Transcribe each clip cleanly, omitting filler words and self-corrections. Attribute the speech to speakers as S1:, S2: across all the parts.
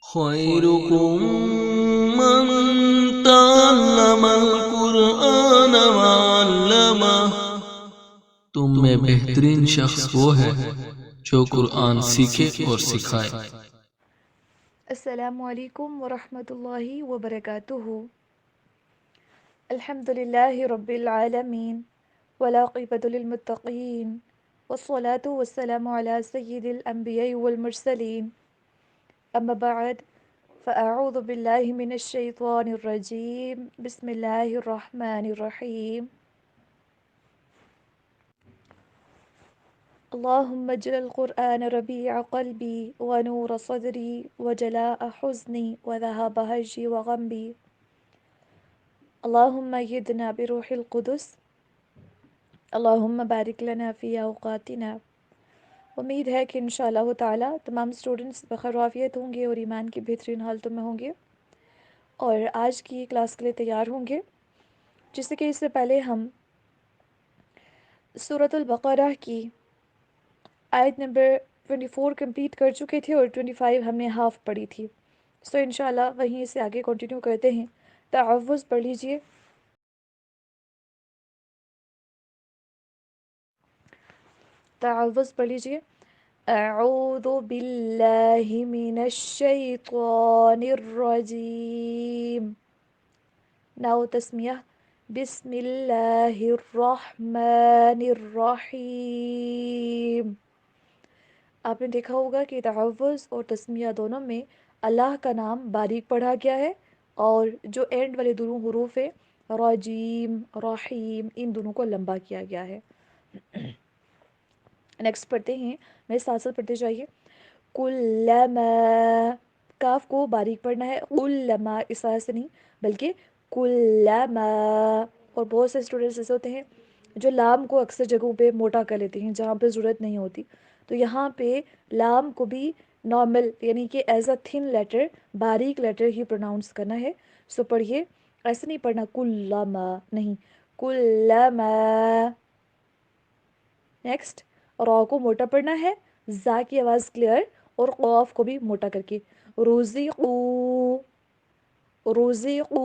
S1: خيركم من تعلم القرآن وعلمه تم میں بہترین شخص وہ ہے جو قرآن سیکھے اور سکھائے۔
S2: السلام علیکم ورحمۃ اللہ وبرکاتہ۔ الحمد للہ رب العالمین والعاقبۃ للمتقین والصلاة والسلام علی سید الانبیاء والمرسلین، اما بعد فاعوذ باللہ من الشیطان الرجیم، بسم اللہ الرحمن الرحیم۔ اللہم اجعل القرآن ربیع قلبی ونور صدری وجلاء حزنی وذہاب حجی وغمبی، اللہم ایدنا بروح القدس، اللہم بارک لنا فی اوقاتنا۔ امید ہے کہ انشاءاللہ تعالی تمام اسٹوڈنٹس بخیر وعافیت ہوں گے اور ایمان کی بہترین حالتوں میں ہوں گے اور آج کی کلاس کے لیے تیار ہوں گے، جس کہ اس سے پہلے ہم سورۃ البقرہ کی آیت نمبر 24 کمپلیٹ کر چکے تھے اور 25 ہم نے ہاف پڑھی تھی، سو انشاءاللہ وہیں سے آگے کنٹینیو کرتے ہیں۔ تعوذ پڑھ لیجئے۔ تعوذ پڑھ لیجئے۔ اعوذ باللہ من الشیطان الرجیم۔ ناؤ تسمیہ، بسم اللہ الرحمن الرحیم۔ آپ نے دیکھا ہوگا کہ تعوذ اور تسمیہ دونوں میں اللہ کا نام باریک پڑھا گیا ہے اور جو اینڈ والے دونوں حروف ہیں رجیم، رحیم، ان دونوں کو لمبا کیا گیا ہے۔ نیکسٹ پڑھتے ہیں، میرے ساتھ ساتھ پڑھتے جائیے۔ کلما، کاف کو باریک پڑھنا ہے، کلما اس طرح سے نہیں بلکہ کلما۔ اور بہت سے اسٹوڈنٹس ایسے ہوتے ہیں جو لام کو اکثر جگہوں پہ موٹا کر لیتے ہیں جہاں پہ ضرورت نہیں ہوتی، تو یہاں پہ لام کو بھی نارمل یعنی کہ ایز اے تھن لیٹر، باریک لیٹر ہی پروناؤنس کرنا ہے۔ سو پڑھیے، ایسے نہیں پڑھنا کلما، نہیں، کلما۔ نیکسٹ، را کو موٹا پڑھنا ہے، زا کی آواز کلیئر اور قاف کو بھی موٹا کر کے، رزقو، رزقو۔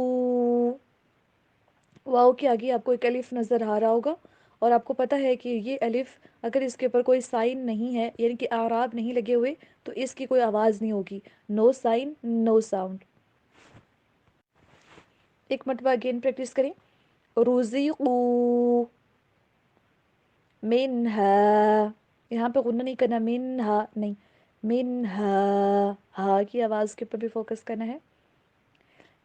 S2: واو کے آگے آپ کو ایک الف نظر آ رہا ہوگا اور آپ کو پتہ ہے کہ یہ الف اگر اس کے اوپر کوئی سائن نہیں ہے یعنی کہ اعراب نہیں لگے ہوئے تو اس کی کوئی آواز نہیں ہوگی، نو سائن نو ساؤنڈ۔ ایک مرتبہ اگین پریکٹس کریں، رزقو منہا، یہاں پہ غنہ نہیں کرنا، منہا نہیں، منہا، ہا کی آواز کے اوپر بھی فوکس کرنا ہے۔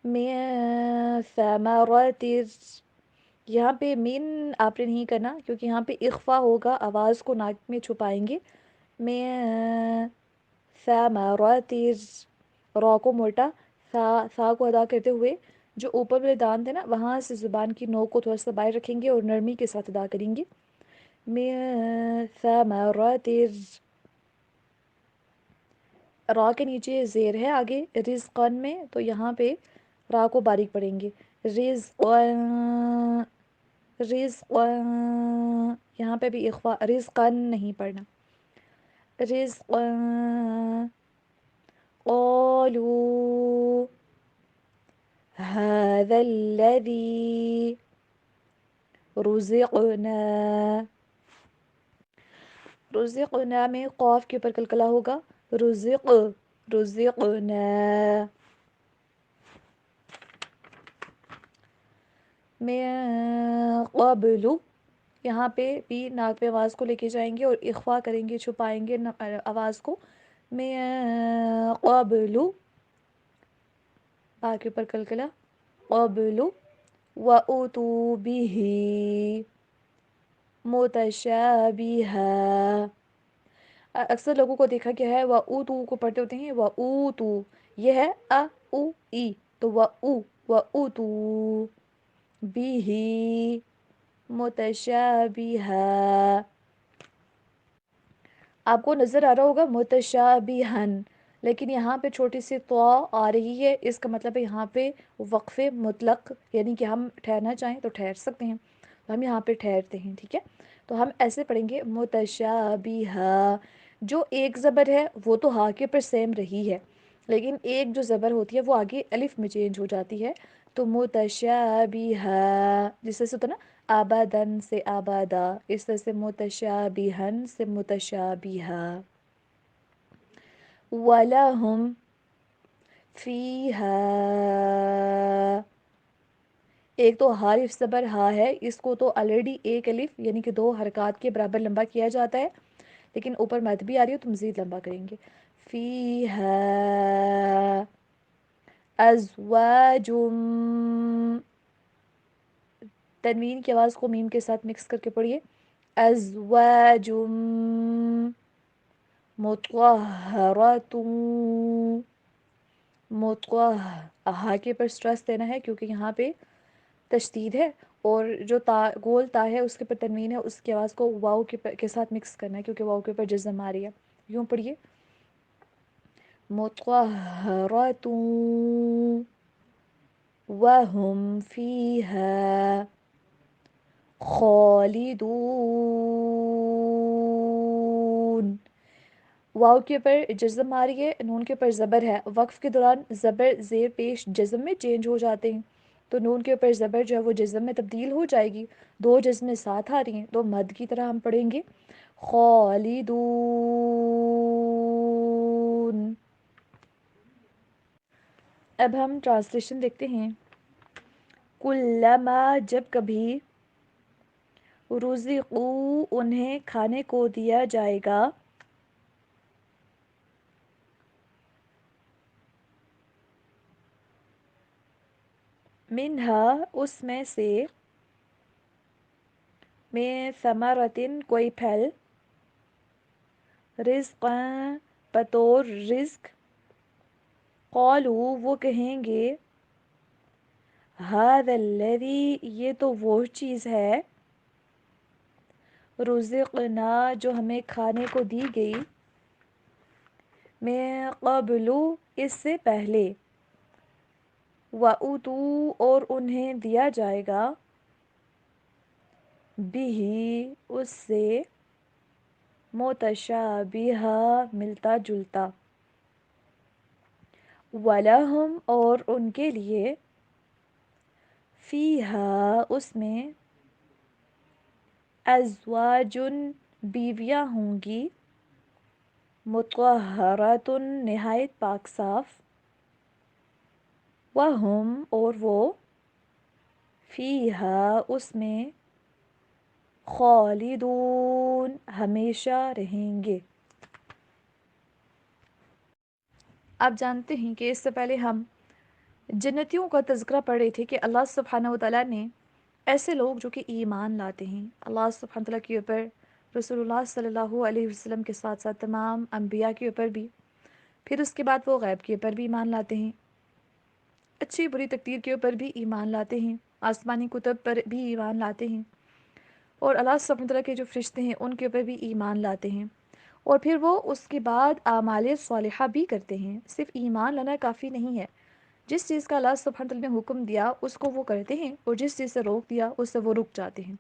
S2: من ثمرات، یہاں پہ من آپ نے نہیں کرنا کیونکہ یہاں پہ اخفا ہوگا، آواز کو ناک میں چھپائیں گے۔ من ثمرات، را کو موٹا، ثا کو ادا کرتے ہوئے جو اوپر والے دانت ہے نا وہاں سے زبان کی نوک کو تھوڑا سا باہر رکھیں گے اور نرمی کے ساتھ ادا کریں گے۔ من ثمرات، را کے نیچے زیر ہے آگے رزقن میں، تو یہاں پہ را کو باریک پڑھیں گے، رزقن، رزقن، یہاں پہ بھی اخفا، رزقن نہیں پڑھنا، رزقن۔ قالوا هذا الذي رزقنا، رزقنا میں قاف کے اوپر کلکلا ہوگا، رزق، رزقنا۔ من قبل، یہاں پہ بھی ناک پہ آواز کو لے کے جائیں گے اور اخفا کریں گے، چھپائیں گے آواز کو۔ من قبل، با کے اوپر کلکلا، قبل، وَأُتُوا بِهِ متشابہا۔ اکثر لوگوں کو دیکھا گیا ہے وَأُوتُوا کو پڑھتے ہوتے ہیں وَأُوتُوا، یہ ہے ا او ای، تو وَأُوتُوا بِهِ متشابہا۔ آپ کو نظر آ رہا ہوگا متشابہن، لیکن یہاں پہ چھوٹی سی تو آ رہی ہے، اس کا مطلب ہے یہاں پہ وقف مطلق، یعنی کہ ہم ٹھہرنا چاہیں تو ٹھہر سکتے ہیں، تو ہم یہاں پہ ٹھہرتے ہیں، ٹھیک ہے۔ تو ہم ایسے پڑھیں گے متشابہا، جو ایک زبر ہے وہ تو ہا کے پر سیم رہی ہے، لیکن ایک جو زبر ہوتی ہے وہ آگے الف میں چینج ہو جاتی ہے، تو متشابہہ، جس طرح سے ہوتا ہے نا آبادن سے آبادا، اس طرح سے متشابہن سے متشابہہ۔ وَلَهُمْ فِيهَا، ایک تو حارف زبر ہا ہے، اس کو تو آلریڈی ایک الف یعنی کہ 2 حرکات کے برابر لمبا کیا جاتا ہے، لیکن اوپر مد بھی آ رہی ہے تو مزید لمبا کریں گے۔ فیہا ازواج، تنوین کی آواز کو میم کے ساتھ مکس کر کے پڑھیے، ازواج مطہرۃ، ہا کے پر سٹریس دینا ہے کیونکہ یہاں پہ تشدید ہے، اور جو تا گول تا ہے اس کے پر تنوین ہے، اس کی آواز کو واؤ کے ساتھ مکس کرنا ہے کیونکہ واؤ کے اوپر جزم آ رہی ہے۔ یوں پڑھیے، مطہرۃ وَهُمْ فِيهَا خالدون، واو کے اوپر جزم آ رہی ہے، نون کے اوپر زبر ہے، وقف کے دوران زبر زیر پیش جزم میں چینج ہو جاتے ہیں، تو نون کے اوپر زبر جو ہے وہ جزم میں تبدیل ہو جائے گی، 2 جزمیں ساتھ آ رہی ہیں تو مد کی طرح ہم پڑھیں گے خالدون۔ اب ہم ٹرانسلیشن دیکھتے ہیں۔ کلما، جب کبھی، رزقو، انہیں کھانے کو دیا جائے گا، منہا، اس میں سے، میں ثمرتن، کوئی پھل، رزقاً، بطور رزق، قالو، وہ کہیں گے، ھذا الذی، یہ تو وہ چیز ہے، رزقنا، جو ہمیں کھانے کو دی گئی، من قبل، اس سے پہلے، وَأُتُوا، اور انہیں دیا جائے گا، بِہ، اس سے، متشابہہ، ملتا جلتا، وَلَہُمْ، اور ان کے لیے، فیہا، اس میں، ازواج، بیویاں ہوں گی، مطہرۃ، نہایت پاک صاف، وہم، اور وہ، فیہا، اس میں، خالدون، ہمیشہ رہیں گے۔ آپ جانتے ہیں کہ اس سے پہلے ہم جنتیوں کا تذکرہ پڑھ رہے تھے کہ اللہ سبحانہ وتعالیٰ نے ایسے لوگ جو کہ ایمان لاتے ہیں اللہ سبحانہ وتعالیٰ کے اوپر، رسول اللہ صلی اللہ علیہ وسلم کے ساتھ ساتھ تمام انبیاء کے اوپر بھی، پھر اس کے بعد وہ غیب کے اوپر بھی ایمان لاتے ہیں، اچھی بری تقدیر کے اوپر بھی ایمان لاتے ہیں، آسمانی کتب پر بھی ایمان لاتے ہیں، اور اللہ سبحانہ وتعالیٰ کے جو فرشتے ہیں ان کے اوپر بھی ایمان لاتے ہیں، اور پھر وہ اس کے بعد اعمال صالحہ بھی کرتے ہیں۔ صرف ایمان لانا کافی نہیں ہے، جس چیز کا اللہ سبحانہ وتعالیٰ نے حکم دیا اس کو وہ کرتے ہیں، اور جس چیز سے روک دیا اس سے وہ رک جاتے ہیں۔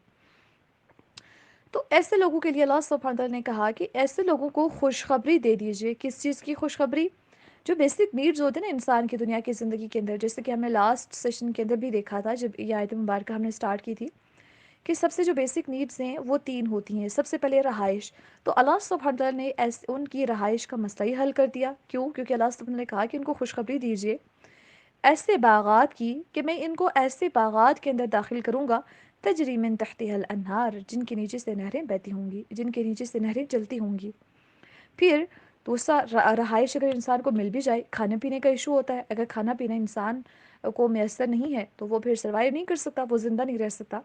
S2: تو ایسے لوگوں کے لیے اللہ سبحانہ وتعالیٰ نے کہا کہ ایسے لوگوں کو خوشخبری دے دیجئے۔ کس چیز کی خوشخبری؟ جو بیسک نیڈز ہوتے ہیں نا انسان کی دنیا کی زندگی کے اندر، جیسے کہ ہم نے لاسٹ سیشن کے اندر بھی دیکھا تھا جب یہ آیت مبارکہ ہم نے سٹارٹ کی تھی، کہ سب سے جو بیسک نیڈز ہیں وہ 3 ہوتی ہیں۔ سب سے پہلے رہائش، تو اللہ سبحانہ وتعالیٰ نے ان کی رہائش کا مسئلہ ہی حل کر دیا۔ کیوں؟ کیونکہ اللہ سبحانہ وتعالیٰ نے کہا کہ ان کو خوشخبری دیجئے ایسے باغات کی کہ میں ان کو ایسے باغات کے اندر داخل کروں گا، تجری من تحتها الانہار، جن کے نیچے سے نہریں بہتی ہوں گی، جن کے نیچے سے نہریں چلتی ہوں گی۔ پھر دوسرا، رہائش اگر انسان کو مل بھی جائے، کھانے پینے کا ایشو ہوتا ہے، اگر کھانا پینا انسان کو میسر نہیں ہے تو وہ پھر سروائیو نہیں کر سکتا، وہ زندہ نہیں رہ سکتا۔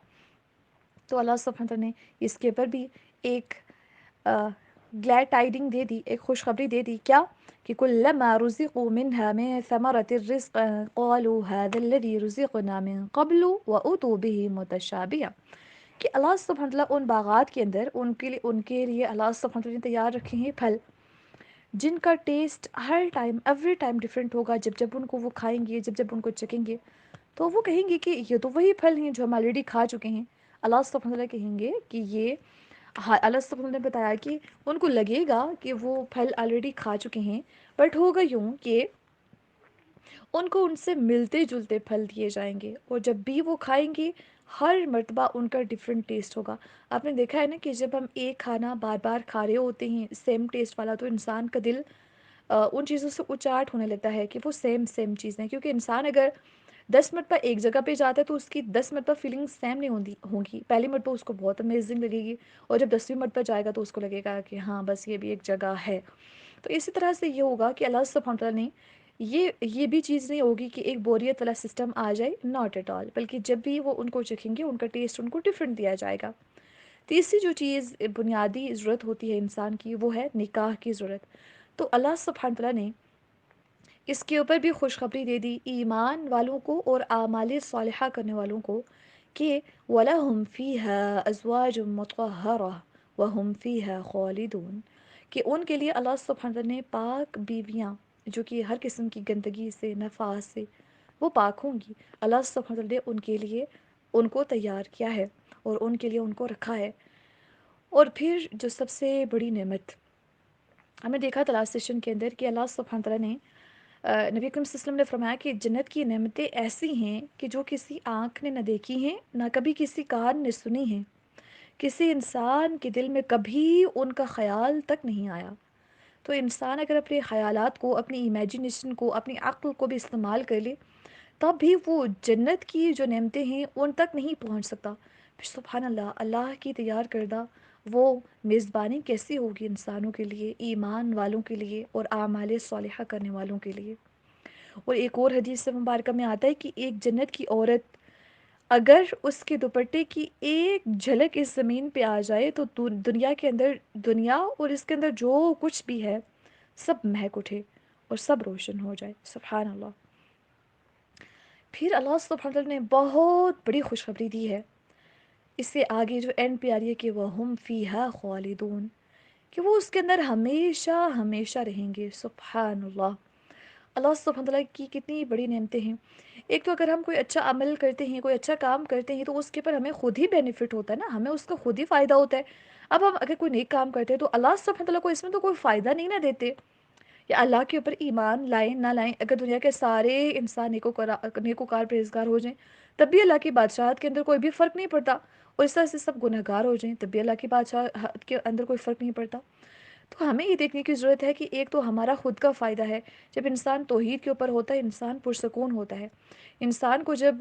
S2: تو اللہ سبحانہ وتعالیٰ نے اس کے اوپر بھی ایک گلیڈ ٹائڈنگ دے دی، ایک خوشخبری دے دی، کیا کہ کلما رزقوا منها من ثمرة الرزق قالوا هذا الذي رزقنا من قبل وأتوا به متشابها، کہ اللہ سبحانہ وتعالیٰ ان باغات کے اندر ان کے لیے اللہ سبحانہ وتعالیٰ نے تیار رکھے ہیں پھل، جن کا ٹیسٹ ہر ٹائم ایوری ٹائم ڈفرینٹ ہوگا، جب جب ان کو وہ کھائیں گے، جب جب ان کو چکیں گے تو وہ کہیں گے کہ یہ تو وہی پھل ہیں جو ہم آلریڈی کھا چکے ہیں۔ اللہ سبحانہ وتعالیٰ کہیں گے کہ یہ، اللہ سبحانہ وتعالیٰ نے بتایا کہ ان کو لگے گا کہ وہ پھل آلریڈی کھا چکے ہیں، بٹ ہوگا یوں کہ ان کو ان سے ملتے جلتے پھل دیے جائیں گے، اور جب بھی وہ کھائیں گے ہر مرتبہ ان کا ڈیفرنٹ ٹیسٹ ہوگا۔ آپ نے دیکھا ہے نا کہ جب ہم ایک کھانا بار بار کھا رہے ہوتے ہیں سیم ٹیسٹ والا، تو انسان کا دل ان چیزوں سے اچاٹ ہونے لگتا ہے کہ وہ سیم سیم چیزیں، کیونکہ انسان اگر 10 مرتبہ ایک جگہ پہ جاتا ہے تو اس کی 10 مرتبہ فیلنگ سیم نہیں ہوں گی۔ پہلی مرتبہ اس کو بہت امیزنگ لگے گی، اور جب 10ویں مرتبہ جائے گا تو اس کو لگے گا کہ ہاں بس یہ بھی ایک جگہ ہے۔ تو اسی طرح سے یہ ہوگا کہ اللہ سبحانہ تعالیٰ نے یہ بھی چیز نہیں ہوگی کہ ایک بوریت والا سسٹم آ جائے، ناٹ ایٹ آل، بلکہ جب بھی وہ ان کو چکھیں گے ان کا ٹیسٹ ان کو ڈفرینٹ دیا جائے گا۔ تیسری جو چیز بنیادی ضرورت ہوتی ہے انسان کی، وہ ہے نکاح کی ضرورت۔ تو اللہ سبحانہ تعالیٰ نے اس کے اوپر بھی خوشخبری دے دی ایمان والوں کو اور اعمال صالحہ کرنے والوں کو کہ وَلَهُمْ فِيهَا أَزْوَاجٌ مُطَهَّرَةٌ وَهُمْ فِيهَا خَالِدُونَ، کہ ان کے لیے اللہ سبحانہ تعالیٰ نے پاک بیویاں جو کہ ہر قسم کی گندگی سے، نفاس سے وہ پاک ہوں گی، اللہ سبحانہ تعالیٰ نے ان کے لیے ان کو تیار کیا ہے اور ان کے لیے ان کو رکھا ہے۔ اور پھر جو سب سے بڑی نعمت ہم نے دیکھا تھا لاسٹ سیشن کے اندر کہ اللہ سبحانہ تعالیٰ نے نبی اکرم صلی اللہ علیہ وسلم نے فرمایا کہ جنت کی نعمتیں ایسی ہیں کہ جو کسی آنکھ نے نہ دیکھی ہیں، نہ کبھی کسی کان نے سنی ہیں، کسی انسان کے دل میں کبھی ان کا خیال تک نہیں آیا۔ تو انسان اگر اپنے خیالات کو، اپنی امیجنیشن کو، اپنی عقل کو بھی استعمال کر لے، تب بھی وہ جنت کی جو نعمتیں ہیں ان تک نہیں پہنچ سکتا۔ پھر سبحان اللہ، اللہ کی تیار کردہ وہ میزبانی کیسی ہوگی انسانوں کے لیے، ایمان والوں کے لیے اور اعمال صالحہ کرنے والوں کے لیے۔ اور ایک اور حدیث مبارکہ میں آتا ہے کہ ایک جنت کی عورت اگر اس کے دوپٹے کی ایک جھلک اس زمین پہ آ جائے تو دنیا کے اندر، دنیا اور اس کے اندر جو کچھ بھی ہے سب مہک اٹھے اور سب روشن ہو جائے۔ سبحان اللہ۔ پھر اللہ سبحانہ وتعالی نے بہت بڑی خوشخبری دی ہے اس سے آگے جو اینڈ پہ آ رہی ہے کہ وَهُمْ فِيهَا خَالِدُونَ، کہ وہ اس کے اندر ہمیشہ ہمیشہ رہیں گے۔ سبحان اللہ، اللہ سبحانہ تعالیٰ کی کتنی بڑی نعمتیں ہیں۔ ایک تو اگر ہم کوئی اچھا عمل کرتے ہیں، کوئی اچھا کام کرتے ہیں، تو اس کے پر ہمیں خود ہی بینیفٹ ہوتا ہے نا، ہمیں اس کا خود ہی فائدہ ہوتا ہے۔ اب ہم اگر کوئی نیک کام کرتے ہیں تو اللہ سبحانہ تعالیٰ کو اس میں تو کوئی فائدہ نہیں نہ دیتے، یا اللہ کے اوپر ایمان لائیں نہ لائیں، اگر دنیا کے سارے انسان نیکوکار پرہیزگار ہو جائیں تب بھی اللہ کی بادشاہت کے اندر کوئی بھی فرق نہیں پڑتا، اور اس طرح سے سب گناہ گار ہو جائیں تب بھی اللہ کی بادشاہت کے اندر کوئی فرق نہیں پڑتا۔ تو ہمیں یہ دیکھنے کی ضرورت ہے کہ ایک تو ہمارا خود کا فائدہ ہے، جب انسان توحید کے اوپر ہوتا ہے انسان پرسکون ہوتا ہے۔ انسان کو جب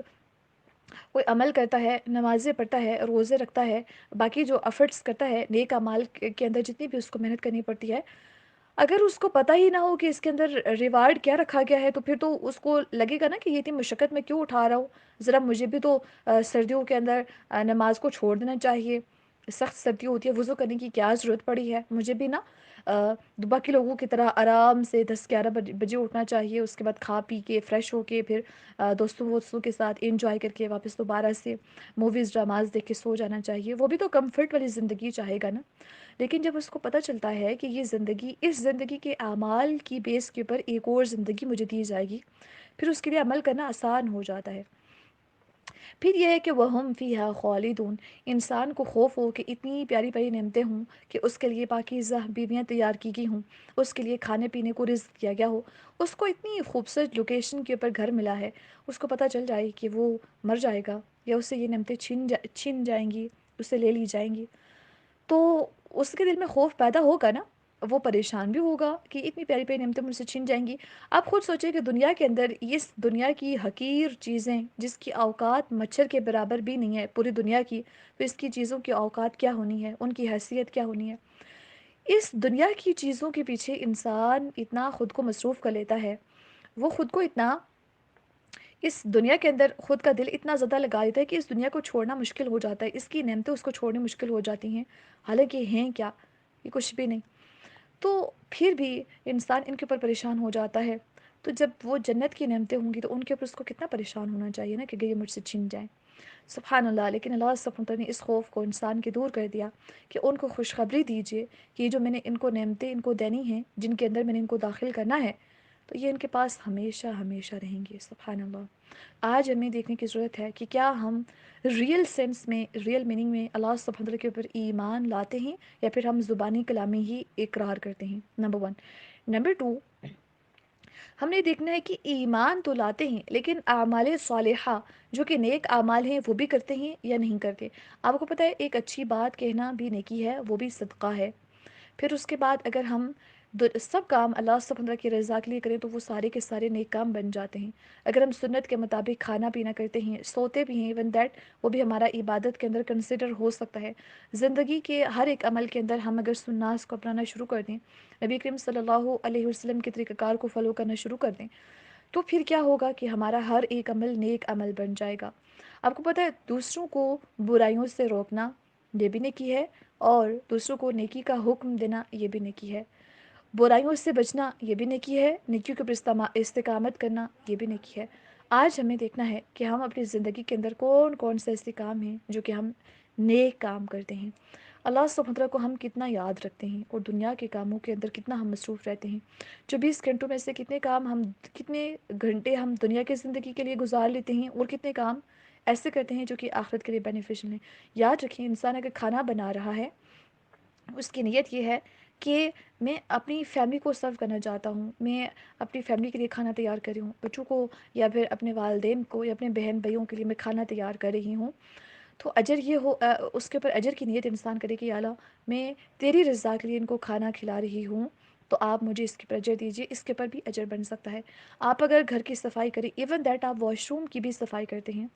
S2: کوئی عمل کرتا ہے، نمازیں پڑھتا ہے، روزے رکھتا ہے، باقی جو ایفرٹس کرتا ہے نیک اعمال کے اندر جتنی بھی اس کو محنت کرنی پڑتی ہے، اگر اس کو پتہ ہی نہ ہو کہ اس کے اندر ریوارڈ کیا رکھا گیا ہے تو پھر تو اس کو لگے گا نا کہ یہ اتنی مشقت میں کیوں اٹھا رہا ہوں، ذرا مجھے بھی تو سردیوں کے اندر نماز کو چھوڑ دینا چاہیے، سخت سردی ہوتی ہے، وضو کرنے کی کیا ضرورت پڑی ہے، مجھے بھی نا باقی لوگوں کی طرح آرام سے 10-11 بجے اٹھنا چاہیے، اس کے بعد کھا پی کے فریش ہو کے پھر دوستوں وستوں کے ساتھ انجوائے کر کے واپس دوبارہ سے موویز ڈراماز دیکھ کے سو جانا چاہیے، وہ بھی تو کمفرٹ والی زندگی چاہے گا نا۔ لیکن جب اس کو پتہ چلتا ہے کہ یہ زندگی، اس زندگی کے اعمال کی بیس کے اوپر ایک اور زندگی مجھے دی جائے گی، پھر اس کے لیے عمل کرنا آسان ہو جاتا ہے۔ پھر یہ ہے کہ وَهُمْ فِيهَا خَالِدُونَ، انسان کو خوف ہو کہ اتنی پیاری پیاری نعمتیں ہوں کہ اس کے لیے پاکیزہ بیویاں تیار کی گئی ہوں، اس کے لیے کھانے پینے کو رزق دیا گیا ہو، اس کو اتنی خوبصورت لوکیشن کے اوپر گھر ملا ہے، اس کو پتہ چل جائے کہ وہ مر جائے گا یا اس سے یہ نعمتیں چھن جائیں گی، اسے لے لی جائیں گی، تو اس کے دل میں خوف پیدا ہوگا نا، وہ پریشان بھی ہوگا کہ اتنی پیاری پیاری نعمتیں مجھ سے چھن جائیں گی۔ آپ خود سوچیں کہ دنیا کے اندر اس دنیا کی حقیر چیزیں جس کی اوقات مچھر کے برابر بھی نہیں ہے پوری دنیا کی، تو اس کی چیزوں کی اوقات کیا ہونی ہے، ان کی حیثیت کیا ہونی ہے۔ اس دنیا کی چیزوں کے پیچھے انسان اتنا خود کو مصروف کر لیتا ہے، وہ خود کو اتنا اس دنیا کے اندر خود کا دل اتنا زیادہ لگا دیتا ہے کہ اس دنیا کو چھوڑنا مشکل ہو جاتا ہے، اس کی نعمتیں اس کو چھوڑنی مشکل ہو جاتی ہیں، حالانکہ ہیں کیا، یہ کچھ بھی نہیں۔ تو پھر بھی انسان ان کے اوپر پریشان ہو جاتا ہے، تو جب وہ جنت کی نعمتیں ہوں گی تو ان کے اوپر اس کو کتنا پریشان ہونا چاہیے نا کہ یہ مجھ سے چھن جائیں۔ سبحان اللہ، لیکن اللہ سبحانہ وتعالی نے اس خوف کو انسان کے دور کر دیا کہ ان کو خوشخبری دیجئے کہ یہ جو میں نے ان کو نعمتیں ان کو دینی ہیں، جن کے اندر میں نے ان کو داخل کرنا ہے، تو یہ ان کے پاس ہمیشہ ہمیشہ رہیں گے۔ سبحان اللہ۔ آج ہمیں دیکھنے کی ضرورت ہے کہ کیا ہم ریئل سینس میں، ریئل میننگ میں اللہ سبحانہ وتعالی کے اوپر ایمان لاتے ہیں یا پھر ہم زبانی کلامی ہی اقرار کرتے ہیں، نمبر 1۔ نمبر 2، ہم نے دیکھنا ہے کہ ایمان تو لاتے ہیں لیکن اعمال صالحہ جو کہ نیک اعمال ہیں وہ بھی کرتے ہیں یا نہیں کرتے. آپ کو پتہ ہے ایک اچھی بات کہنا بھی نیکی ہے، وہ بھی صدقہ ہے. پھر اس کے بعد اگر ہم سب کام اللہ سبحانہ وتعالیٰ کی رضا کے لیے کریں تو وہ سارے کے سارے نیک کام بن جاتے ہیں. اگر ہم سنت کے مطابق کھانا پینا کرتے ہیں، سوتے بھی ہیں، ایون دیٹ وہ بھی ہمارا عبادت کے اندر کنسیڈر ہو سکتا ہے. زندگی کے ہر ایک عمل کے اندر ہم اگر سناس کو اپنانا شروع کر دیں، نبی کریم صلی اللہ علیہ وسلم کے طریقہ کار کو فالو کرنا شروع کر دیں، تو پھر کیا ہوگا کہ ہمارا ہر ایک عمل نیک عمل بن جائے گا. آپ کو پتہ ہے دوسروں کو برائیوں سے روکنا یہ بھی نیکی ہے، اور دوسروں کو نیکی کا حکم دینا یہ بھی نیکی ہے. برائیوں سے بچنا یہ بھی نیکی ہے، نیکیوں کے پر استقامت کرنا یہ بھی نیکی ہے. آج ہمیں دیکھنا ہے کہ ہم اپنی زندگی کے اندر کون کون سے ایسے کام ہیں جو کہ ہم نیک کام کرتے ہیں، اللہ سبحانہ وتعالیٰ کو ہم کتنا یاد رکھتے ہیں، اور دنیا کے کاموں کے اندر کتنا ہم مصروف رہتے ہیں. 24 گھنٹوں میں سے کتنے گھنٹے ہم دنیا کی زندگی کے لیے گزار لیتے ہیں، اور کتنے کام ایسے کرتے ہیں جو کہ آخرت کے لیے بینیفیشل ہیں. یاد رکھیں، انسان اگر کھانا بنا رہا ہے اس کی نیت یہ ہے کہ میں اپنی فیملی کو سرو کرنا چاہتا ہوں، میں اپنی فیملی کے لیے کھانا تیار کر رہی ہوں، بچوں کو یا پھر اپنے والدین کو یا اپنے بہن بھائیوں کے لیے میں کھانا تیار کر رہی ہوں. تو اجر یہ ہو اس کے اوپر اجر کی نیت انسان کرے کہ یا اللہ میں تیری رضا کے لیے ان کو کھانا کھلا رہی ہوں، تو آپ مجھے اس کے اوپر اجر دیجیے. اس کے اوپر بھی اجر بن سکتا ہے. آپ اگر گھر کی صفائی کریں، ایون دیٹ آپ واش روم کی بھی صفائی کرتے ہیں،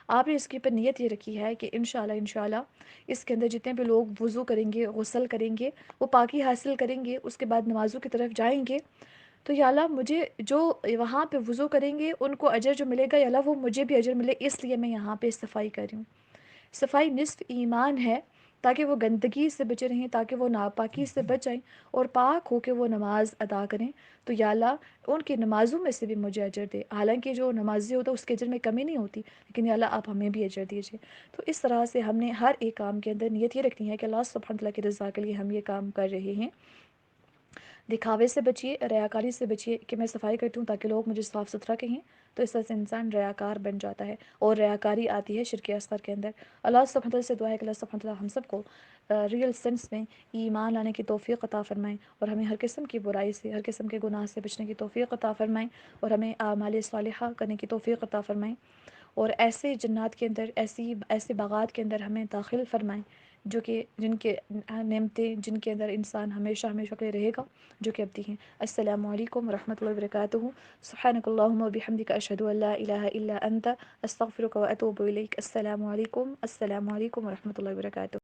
S2: آپ نے اس کے اوپر نیت یہ رکھی ہے کہ انشاءاللہ اس کے اندر جتنے بھی لوگ وضو کریں گے، غسل کریں گے، وہ پاکی حاصل کریں گے، اس کے بعد نمازوں کی طرف جائیں گے، تو یا اللہ مجھے جو وہاں پہ وضو کریں گے ان کو اجر جو ملے گا، یا اللہ وہ مجھے بھی اجر ملے، اس لیے میں یہاں پہ صفائی کر رہی ہوں. صفائی نصف ایمان ہے، تاکہ وہ گندگی سے بچے رہیں، تاکہ وہ ناپاکی سے بچ جائیں اور پاک ہو کے وہ نماز ادا کریں. تو یا اللہ ان کی نمازوں میں سے بھی مجھے اجر دے. حالانکہ جو نمازی ہوتا ہے اس کے اجر میں کمی نہیں ہوتی، لیکن یا اللہ آپ ہمیں بھی اجر دیجیے. تو اس طرح سے ہم نے ہر ایک کام کے اندر نیت یہ رکھنی ہے کہ اللہ سبحانہ تعالیٰ کی رضا کے لیے ہم یہ کام کر رہے ہیں. دکھاوے سے بچیے، ریاکاری سے بچیے کہ میں صفائی کرتی ہوں تاکہ لوگ مجھے صاف ستھرا کہیں، تو اس طرح سے انسان ریاکار بن جاتا ہے، اور ریاکاری آتی ہے شرک اصغر کے اندر. اللہ سبحانہ تعالیٰ سے دعا ہے کہ اللہ سبحانہ تعالیٰ ہم سب کو ریئل سینس میں ایمان لانے کی توفیق عطا فرمائیں، اور ہمیں ہر قسم کی برائی سے، ہر قسم کے گناہ سے بچنے کی توفیق عطا فرمائیں، اور ہمیں اعمال صالحہ کرنے کی توفیق عطا فرمائیں، اور ایسے جنات کے اندر، ایسے باغات کے اندر ہمیں داخل فرمائیں جو کہ جن کے نعمتیں جن کے اندر انسان ہمیشہ ہمیشہ کے لیے رہے گا، جو کہ ابدی ہیں. السلام علیکم ورحمۃ اللہ وبرکاتہ. سبحانک اللہم وبحمدک، اشہد ان لا الہ الا انت، استغفرک واتوب الیک. السلام علیکم ورحمۃ اللہ وبرکاتہ.